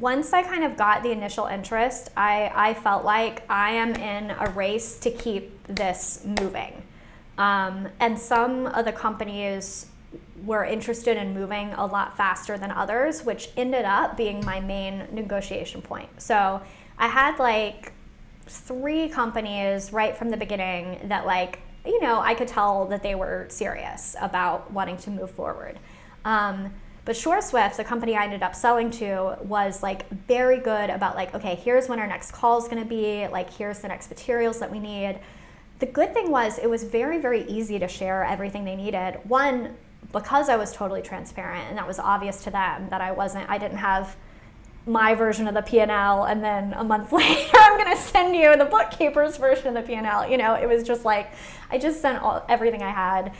once I kind of got the initial interest, I felt like I am in a race to keep this moving. And some of the companies were interested in moving a lot faster than others, which ended up being my main negotiation point. So I had like 3 companies right from the beginning that, like, you know, I could tell that they were serious about wanting to move forward. But SureSwift, the company I ended up selling to, was like very good about like, okay, here's when our next call is going to be, like, here's the next materials that we need. The good thing was it was very, very easy to share everything they needed. One, because I was totally transparent and that was obvious to them that I didn't have my version of the P&L and then a month later I'm going to send you the bookkeeper's version of the P&L. You know, it was just like, I just sent everything I had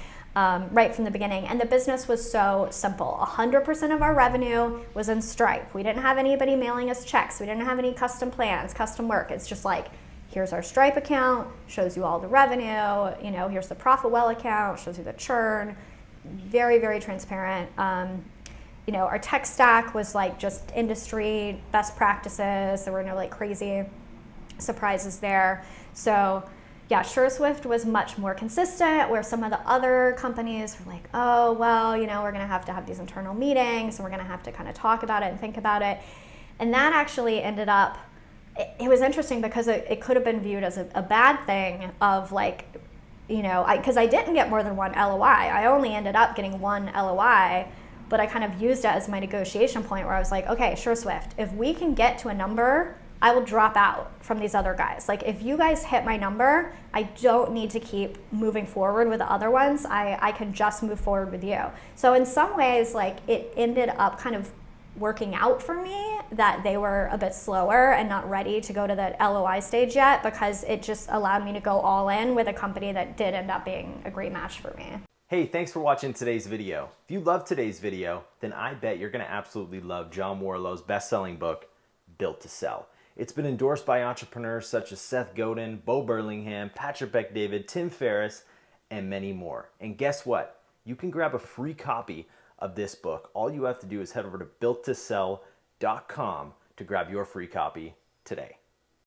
right from the beginning. And the business was so simple. 100% of our revenue was in Stripe. We didn't have anybody mailing us checks. We didn't have any custom plans, custom work. It's just like, here's our Stripe account, shows you all the revenue, you know, here's the ProfitWell account, shows you the churn. Very, very transparent. You know, our tech stack was like just industry best practices. There were no like crazy surprises there. So yeah, SureSwift was much more consistent, where some of the other companies were like, oh, well, you know, we're going to have these internal meetings and we're going to have to kind of talk about it and think about it. And that actually ended up, it was interesting because it could have been viewed as a bad thing of like, you know, because I didn't get more than 1 LOI. I only ended up getting 1 LOI, but I kind of used it as my negotiation point where I was like, okay, SureSwift, if we can get to a number, I will drop out from these other guys. Like, if you guys hit my number, I don't need to keep moving forward with the other ones. I can just move forward with you. So in some ways, like, it ended up kind of working out for me that they were a bit slower and not ready to go to the LOI stage yet, because it just allowed me to go all in with a company that did end up being a great match for me. Hey, thanks for watching today's video. If you loved today's video, then I bet you're going to absolutely love John Warrillow's best-selling book, Built to Sell. It's been endorsed by entrepreneurs such as Seth Godin, Bo Burlingham, Patrick Bet-David, Tim Ferriss, and many more. And guess what? You can grab a free copy of this book. All you have to do is head over to builttosell.com to grab your free copy today.